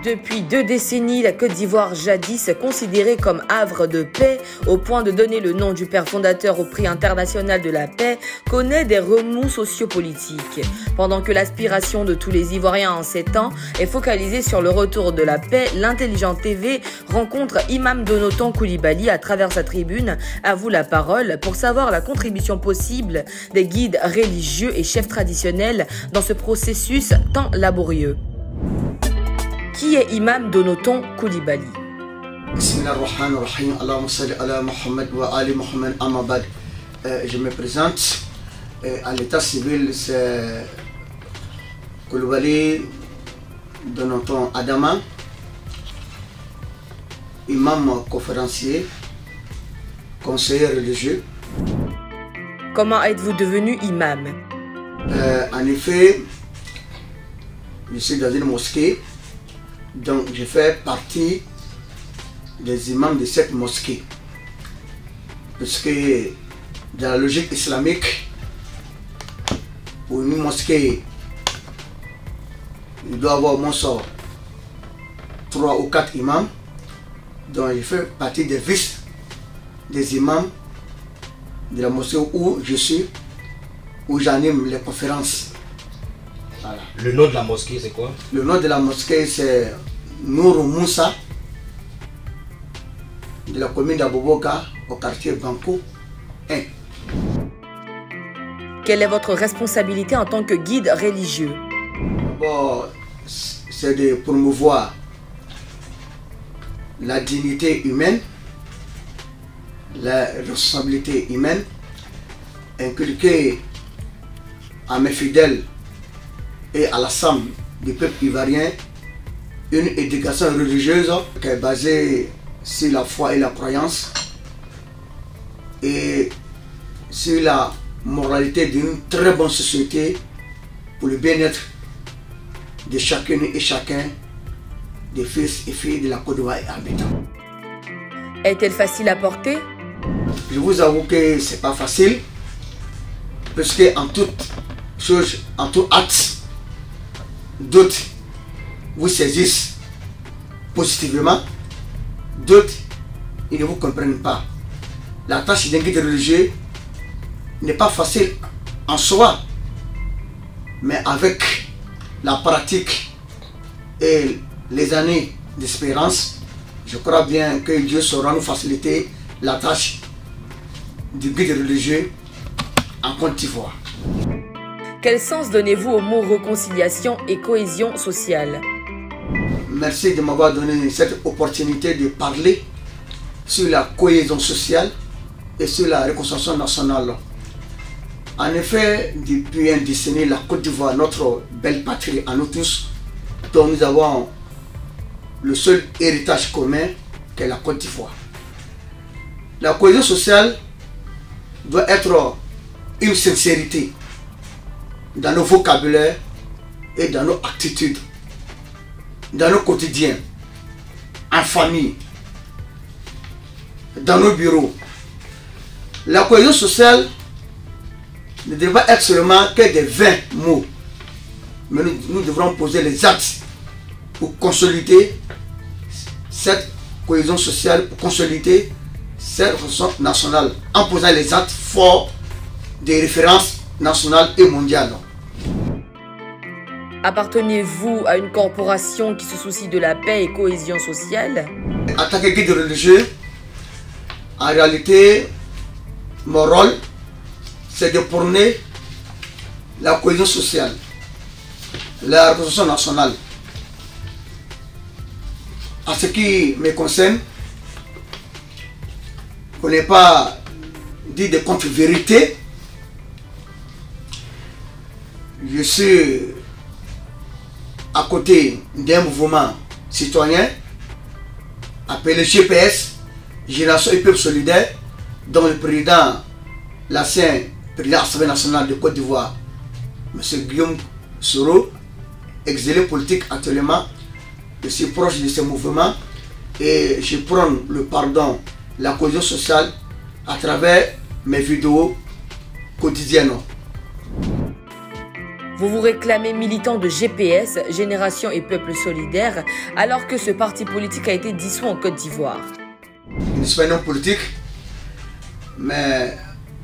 Depuis 2 décennies, la Côte d'Ivoire, jadis considérée comme havre de paix, au point de donner le nom du père fondateur au prix international de la paix, connaît des remous sociopolitiques. Pendant que l'aspiration de tous les Ivoiriens en ces temps est focalisée sur le retour de la paix, l'Intelligent TV rencontre Imam Donoton Coulibaly à travers sa tribune, à vous la parole, pour savoir la contribution possible des guides religieux et chefs traditionnels dans ce processus tant laborieux. Qui est Imam Donoton Coulibaly? Bismillahirrahmanirrahim. Allahumma salli ala Muhammad wa ali Muhammad amma ba'd. Je me présente à l'état civil, c'est Coulibaly Donoton Adama, imam conférencier, conseiller religieux. Comment êtes-vous devenu imam? En effet, je suis dans une mosquée. Donc, je fais partie des imams de cette mosquée. Parce que dans la logique islamique, pour une mosquée, il doit avoir au moins 3 ou 4 imams. Donc, je fais partie des vices des imams de la mosquée où je suis, où j'anime les conférences. Voilà. Le nom de la mosquée, c'est quoi? Le nom de la mosquée, c'est Nourou Moussa, de la commune d'Aboboka, au quartier Banco 1. Quelle est votre responsabilité en tant que guide religieux? Bon, c'est de promouvoir la dignité humaine, la responsabilité humaine, inculquer à mes fidèles et à l'ensemble du peuple ivoirien une éducation religieuse qui est basée sur la foi et la croyance et sur la moralité d'une très bonne société pour le bien-être de chacune et chacun des fils et filles de la Côte d'Ivoire et habitants. Est-elle facile à porter? Je vous avoue que c'est pas facile parce que en toute chose, en tout acte, d'autres vous saisissent positivement, d'autres ils ne vous comprennent pas. La tâche d'un guide religieux n'est pas facile en soi, mais avec la pratique et les années d'espérance, je crois bien que Dieu saura nous faciliter la tâche du guide religieux en Côte d'Ivoire. Quel sens donnez-vous aux mots réconciliation et cohésion sociale? Merci de m'avoir donné cette opportunité de parler sur la cohésion sociale et sur la réconciliation nationale. En effet, depuis une décennie, la Côte d'Ivoire, notre belle patrie à nous tous, dont nous avons le seul héritage commun qu'est la Côte d'Ivoire. La cohésion sociale doit être une sincérité dans nos vocabulaires et dans nos attitudes, dans nos quotidiens, en famille, dans nos bureaux. La cohésion sociale ne devrait pas être seulement que des 20 mots, mais nous devrons poser les actes pour consolider cette cohésion sociale, pour consolider cette réconciliation nationale, en posant les actes forts des références nationales et mondiales. Appartenez-vous à une corporation qui se soucie de la paix et cohésion sociale? En tant que guide religieux, en réalité, mon rôle, c'est de prôner la cohésion sociale, la réconciliation nationale. En ce qui me concerne, on n'est pas dit de contre-vérité. Je suis à côté d'un mouvement citoyen appelé GPS, Génération et Peuple Solidaire, dont le président, l'ancien président de l'Assemblée nationale de Côte d'Ivoire, M. Guillaume Soro, exilé politique actuellement. Je suis proche de ce mouvement et je prends le pardon, la cohésion sociale à travers mes vidéos quotidiennes. Vous vous réclamez militant de GPS, Génération et Peuple Solidaire, alors que ce parti politique a été dissous en Côte d'Ivoire. Je ne suis pas un homme politique, mais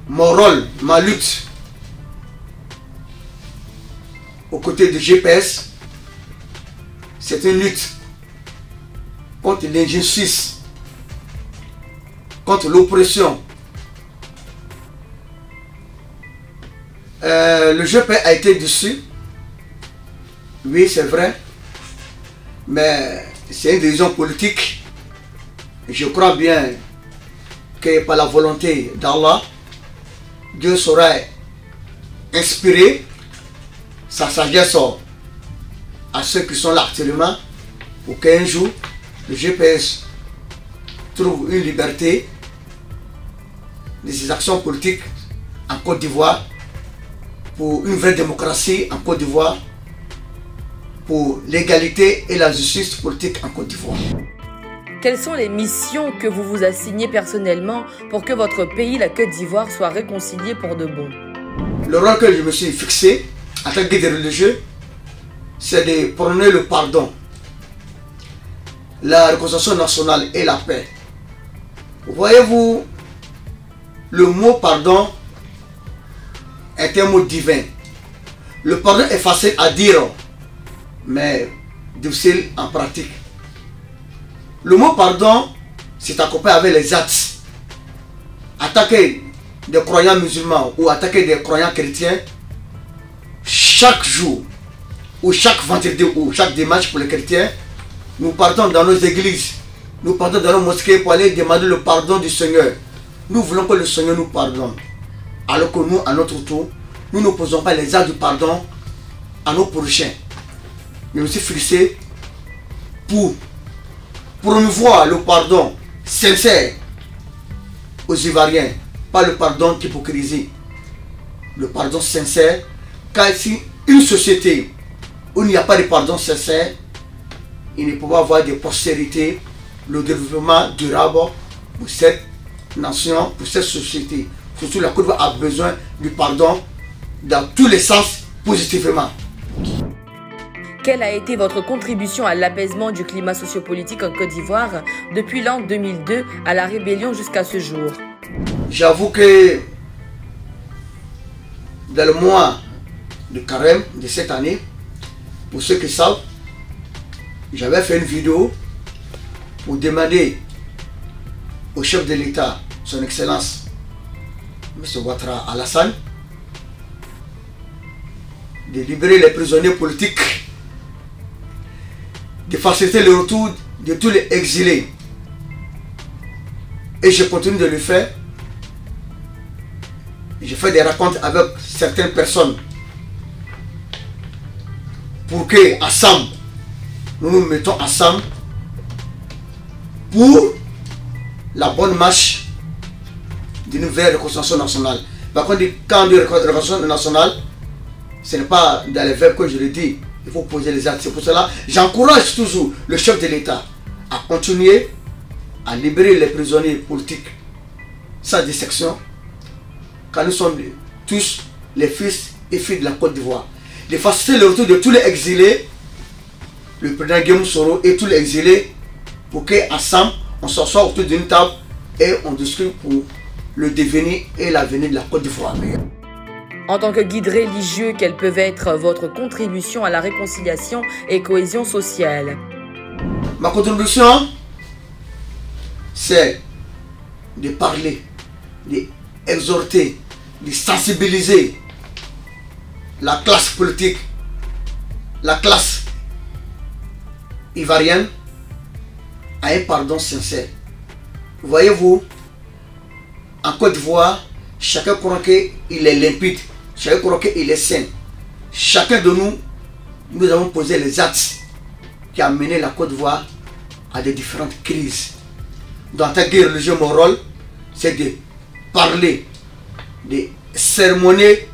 mon rôle, ma lutte aux côtés de GPS, c'est une lutte contre l'injustice, contre l'oppression. Le GPS a été dissous, oui c'est vrai, mais c'est une décision politique. Je crois bien que par la volonté d'Allah, Dieu saura inspirer sa sagesse à ceux qui sont là actuellement pour qu'un jour le GPS trouve une liberté de ses actions politiques en Côte d'Ivoire, pour une vraie démocratie en Côte d'Ivoire, pour l'égalité et la justice politique en Côte d'Ivoire. Quelles sont les missions que vous vous assignez personnellement pour que votre pays, la Côte d'Ivoire, soit réconcilié pour de bon? Le rôle que je me suis fixé en tant que guide religieux, c'est de prôner le pardon, la réconciliation nationale et la paix. Voyez-vous, le mot pardon est un mot divin. Le pardon est facile à dire, mais difficile en pratique. Le mot pardon, c'est accompagné avec les actes. Attaquer des croyants musulmans ou attaquer des croyants chrétiens, chaque jour, ou chaque vendredi, ou chaque dimanche pour les chrétiens, nous partons dans nos églises, nous partons dans nos mosquées pour aller demander le pardon du Seigneur. Nous voulons que le Seigneur nous pardonne. Alors que nous, à notre tour, nous n'opposons pas les actes du pardon à nos prochains. Mais aussi fixé pour promouvoir le pardon sincère aux Ivoiriens, pas le pardon d'hypocrisie. Le pardon sincère, car si une société où il n'y a pas de pardon sincère, il ne peut pas avoir de postérité, le développement durable pour cette nation, pour cette société. Surtout la Côte d'Ivoire a besoin du pardon dans tous les sens positivement. Quelle a été votre contribution à l'apaisement du climat sociopolitique en Côte d'Ivoire depuis l'an 2002 à la rébellion jusqu'à ce jour? J'avoue que dans le mois de carême de cette année, pour ceux qui savent, j'avais fait une vidéo pour demander au chef de l'État, son Excellence, M. Ouattara Alassane, de libérer les prisonniers politiques, de faciliter le retour de tous les exilés. Et je continue de le faire. Je fais des rencontres avec certaines personnes pour que, ensemble, nous nous mettons ensemble pour la bonne marche d'une nouvelle réconciliation nationale. Par contre, quand on dit réconciliation nationale, ce n'est pas dans les verbes que je le dis. Il faut poser les actes. C'est pour cela que j'encourage toujours le chef de l'État à continuer à libérer les prisonniers politiques sans dissection, car nous sommes tous les fils et filles de la Côte d'Ivoire. De faciliter le retour de tous les exilés, le président Guillaume Soro et tous les exilés, pour qu'ensemble, on s'assoie autour d'une table et on discute pour le devenir et l'avenir de la Côte d'Ivoire. En tant que guide religieux, quelle peut être votre contribution à la réconciliation et cohésion sociale? Ma contribution, c'est de parler, d'exhorter, de sensibiliser la classe politique, la classe ivoirienne à un pardon sincère. Voyez-vous, en Côte d'Ivoire, chacun croit qu'il est limpide, chacun croit qu'il est sain. Chacun de nous, nous avons posé les actes qui ont mené la Côte d'Ivoire à des différentes crises. Dans ta guerre religieuse, mon rôle, c'est de parler, de sermonner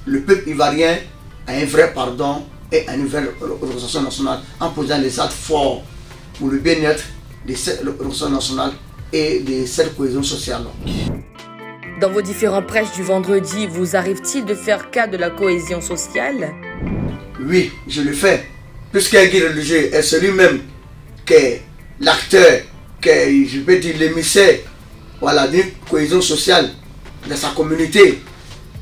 le peuple ivoirien à un vrai pardon et à une vraie organisation nationale en posant les actes forts pour le bien-être de cette organisation nationale et de cette cohésion sociale. Dans vos différents prêches du vendredi, vous arrive-t-il de faire cas de la cohésion sociale? Oui, je le fais. Puisqu'un guide religieux est celui-même qui est l'acteur, qui est, je peux dire, l'émissaire, voilà, d'une cohésion sociale de sa communauté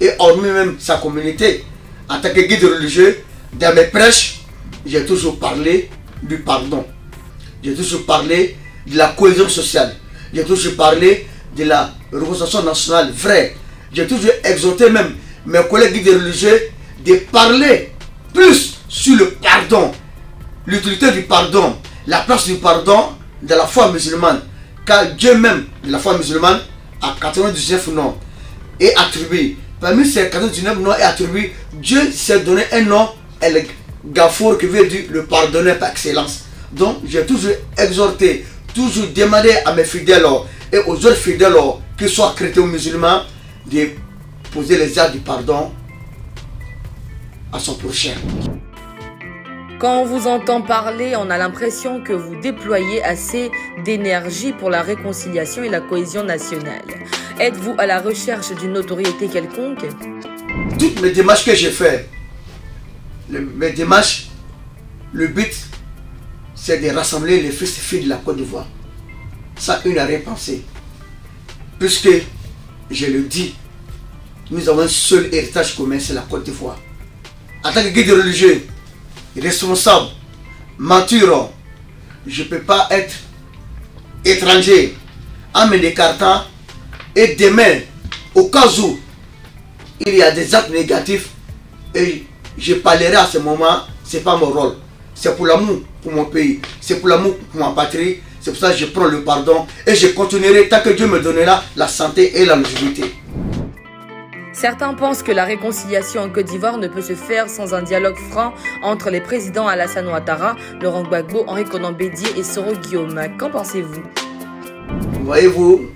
et hormis même sa communauté. En tant que guide religieux, dans mes prêches, j'ai toujours parlé du pardon. J'ai toujours parlé de la cohésion sociale. J'ai toujours parlé de la réconciliation nationale vraie. J'ai toujours exhorté même mes collègues guides religieux de parler plus sur le pardon, l'utilité du pardon, la place du pardon de la foi musulmane. Car Dieu même de la foi musulmane a 99 noms et attribué. Parmi ces 99 noms et attribués, Dieu s'est donné un nom, El Gafour, qui veut dire le pardonneur par excellence. Donc j'ai toujours exhorté, toujours demandé à mes fidèles et aux autres fidèles, qu'ils soient chrétiens ou musulmans, de poser les actes du pardon à son prochain. Quand on vous entend parler, on a l'impression que vous déployez assez d'énergie pour la réconciliation et la cohésion nationale. Êtes-vous à la recherche d'une notoriété quelconque? Toutes mes démarches que j'ai faites, mes démarches, le but, c'est de rassembler les fils et filles de la Côte d'Ivoire. Sans une arrière-pensée. Puisque, je le dis, nous avons un seul héritage commun, c'est la Côte d'Ivoire. En tant que guide religieux, responsable, mature, je ne peux pas être étranger en me décartant et demain, au cas où il y a des actes négatifs, et je parlerai à ce moment, ce n'est pas mon rôle. C'est pour l'amour pour mon pays, c'est pour l'amour pour ma patrie, c'est pour ça que je prends le pardon et je continuerai tant que Dieu me donnera la santé et la longévité. Certains pensent que la réconciliation en Côte d'Ivoire ne peut se faire sans un dialogue franc entre les présidents Alassane Ouattara, Laurent Gbagbo, Henri Konan Bédié et Soro Guillaume. Qu'en pensez-vous? Voyez-vous,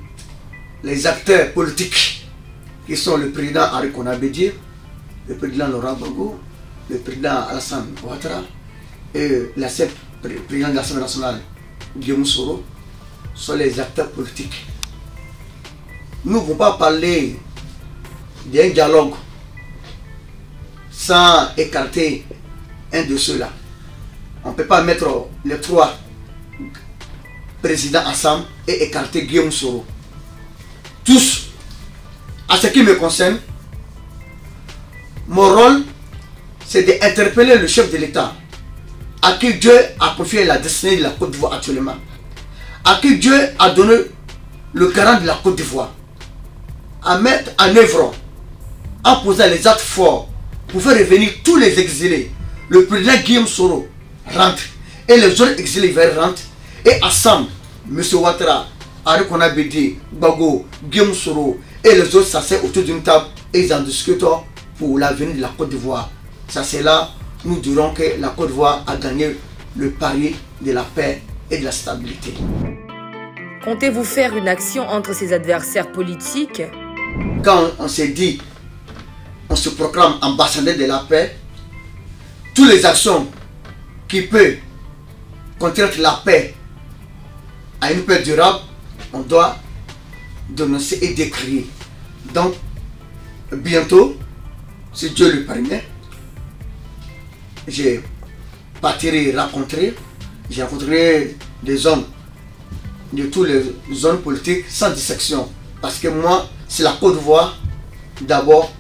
les acteurs politiques qui sont le président Henri Konan Bédié, le président Laurent Gbagbo, le président Alassane Ouattara et le président de l'Assemblée nationale Guillaume Soro sont les acteurs politiques. Nous ne pouvons pas parler d'un dialogue sans écarter un de ceux-là. On ne peut pas mettre les trois présidents ensemble et écarter Guillaume Soro. Tous, à ce qui me concerne, mon rôle, c'est d'interpeller le chef de l'État, à qui Dieu a confié la destinée de la Côte d'Ivoire actuellement, à qui Dieu a donné le garant de la Côte d'Ivoire, à mettre en œuvre, en posant les actes forts pour faire revenir tous les exilés. Le président Guillaume Soro rentre et les autres exilés rentrent et ensemble, M. Ouattara, Henri Konan Bédié, Gbagbo, Guillaume Soro et les autres s'asseyent autour d'une table et ils en discutent pour l'avenir de la Côte d'Ivoire. Ça c'est là, nous dirons que la Côte d'Ivoire a gagné le pari de la paix et de la stabilité. Comptez-vous faire une action entre ses adversaires politiques? Quand on s'est dit, on se proclame ambassadeur de la paix, toutes les actions qui peuvent contribuer la paix à une paix durable, on doit dénoncer et décrier. Donc, bientôt, si Dieu le permet, j'ai rencontré des hommes de toutes les zones politiques sans dissection. Parce que moi, c'est la Côte d'Ivoire d'abord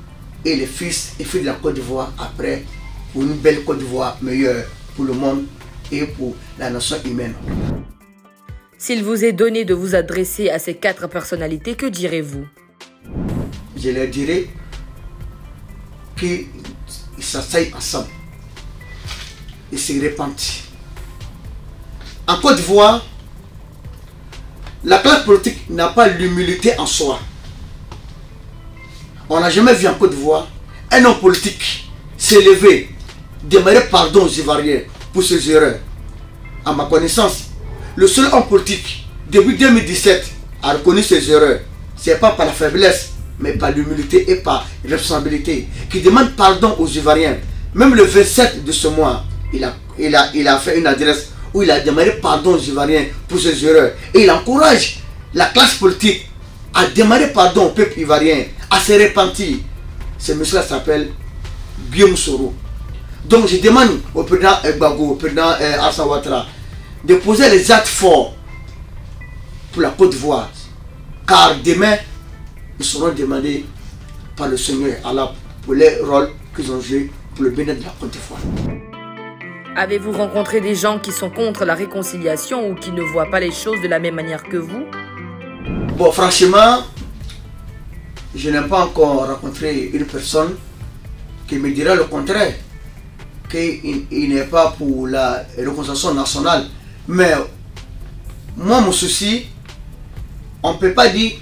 et les fils et filles de la Côte d'Ivoire après, pour une belle Côte d'Ivoire meilleure pour le monde et pour la nation humaine. S'il vous est donné de vous adresser à ces 4 personnalités, que direz-vous? Je leur dirai qu'ils s'asseyent ensemble et se repentent. En Côte d'Ivoire, la classe politique n'a pas l'humilité en soi. On n'a jamais vu en Côte d'Ivoire un homme politique s'élever, demander pardon aux Ivoiriens pour ses erreurs. À ma connaissance, le seul homme politique, depuis 2017, a reconnu ses erreurs. Ce n'est pas par la faiblesse, mais par l'humilité et par la responsabilité, qui demande pardon aux Ivoiriens. Même le 27 de ce mois, il a fait une adresse où il a demandé pardon aux Ivoiriens pour ses erreurs. Et il encourage la classe politique à demander pardon au peuple ivoirien, à se repentir. Ce monsieur-là s'appelle Guillaume Soro. Donc je demande au président Gbagbo, au président Alassane Ouattara, de poser les actes forts pour la Côte d'Ivoire. Car demain, ils seront demandés par le Seigneur Allah pour les rôles qu'ils ont joués pour le bien-être de la Côte d'Ivoire. Avez-vous rencontré des gens qui sont contre la réconciliation ou qui ne voient pas les choses de la même manière que vous? Bon, franchement, je n'ai pas encore rencontré une personne qui me dira le contraire, qu'il n'est pas pour la réconciliation nationale. Mais moi, mon souci, on ne peut pas dire,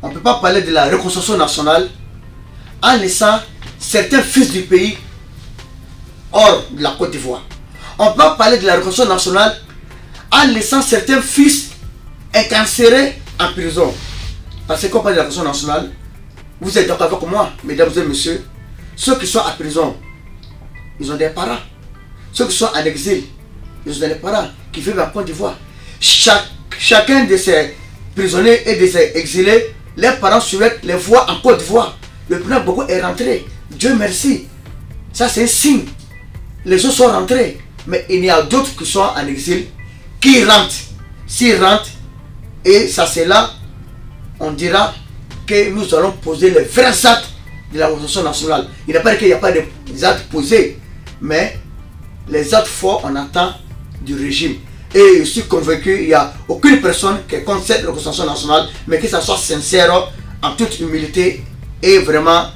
on ne peut pas parler de la réconciliation nationale en laissant certains fils du pays hors de la Côte d'Ivoire. On peut pas parler de la réconciliation nationale en laissant certains fils incarcérés en prison. Parce que quand on parle de la réconciliation nationale, vous êtes d'accord avec moi, mesdames et messieurs, ceux qui sont en prison, ils ont des parents. Ceux qui sont en exil, ils ont des parents qui vivent en Côte d'Ivoire. Chacun de ces prisonniers et de ces exilés, leurs parents souhaitent les voir en Côte d'Ivoire. Le président Gbagbo est rentré. Dieu merci. Ça c'est un signe. Les autres sont rentrés. Mais il y a d'autres qui sont en exil qui rentrent. S'ils rentrent, et ça c'est là, on dira que nous allons poser les vrais actes de la Révolution nationale. Il n'y a pas qu'il n'y a pas des actes posés, mais les actes forts, on attend du régime. Et je suis convaincu qu'il n'y a aucune personne qui est contre cette Révolution nationale, mais que ça soit sincère, en toute humilité et vraiment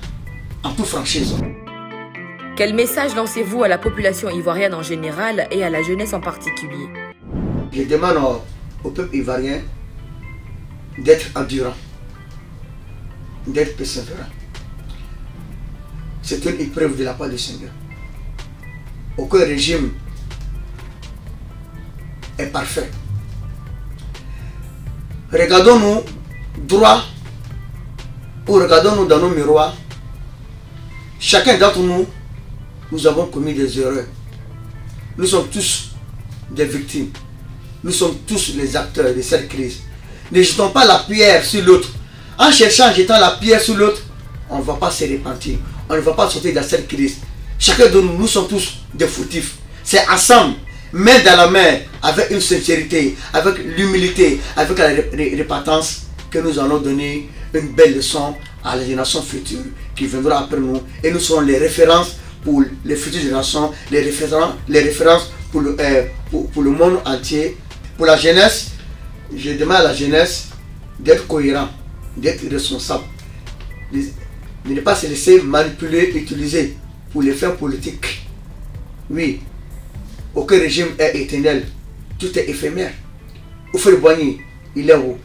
en toute franchise. Quel message lancez-vous à la population ivoirienne en général et à la jeunesse en particulier? Je demande au peuple ivoirien d'être endurant, d'être persévérant. C'est une épreuve de la part du Seigneur. Aucun régime est parfait. Regardons-nous droit ou regardons-nous dans nos miroirs. Chacun d'entre nous, nous avons commis des erreurs. Nous sommes tous des victimes. Nous sommes tous les acteurs de cette crise. Ne jetons pas la pierre sur l'autre. En cherchant, en jetant la pierre sur l'autre, on ne va pas se repentir. On ne va pas sortir de cette crise. Chacun de nous, nous sommes tous des fautifs. C'est ensemble, main dans la main, avec une sincérité, avec l'humilité, avec la repentance, que nous allons donner une belle leçon à la génération future qui viendra après nous. Et nous serons les références pour les futures générations, les références pour le monde entier. Pour la jeunesse, je demande à la jeunesse d'être cohérent, d'être responsable, de ne pas se laisser manipuler, utiliser pour les fins politiques. Oui, aucun régime est éternel, tout est éphémère. Houphouët-Boigny, il est où?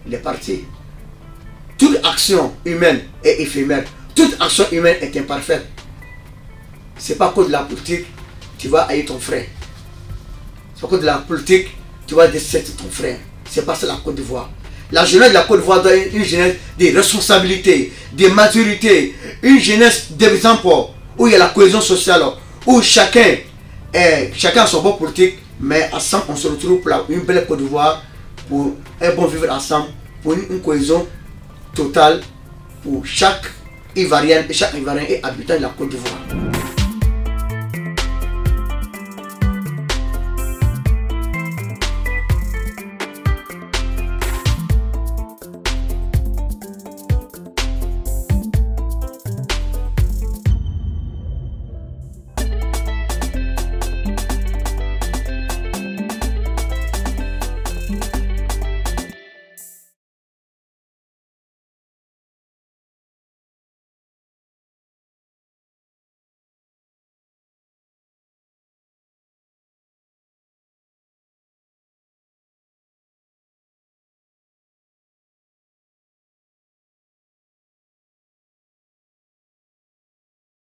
Il est parti. Toute action humaine est éphémère, toute action humaine est imparfaite. C'est pas à cause de la politique tu vas haïr ton frère. C'est pas à cause de la politique tu vas détester ton frère. C'est pas ça la Côte d'Ivoire. La jeunesse de la Côte d'Ivoire doit être une jeunesse de responsabilité, de maturité, une jeunesse d'exemple où il y a la cohésion sociale, où chacun a son bon politique, mais ensemble on se retrouve pour une belle Côte d'Ivoire, pour un bon vivre ensemble, pour une cohésion totale pour chaque Ivoirien et chaque Ivoirien et habitant de la Côte d'Ivoire.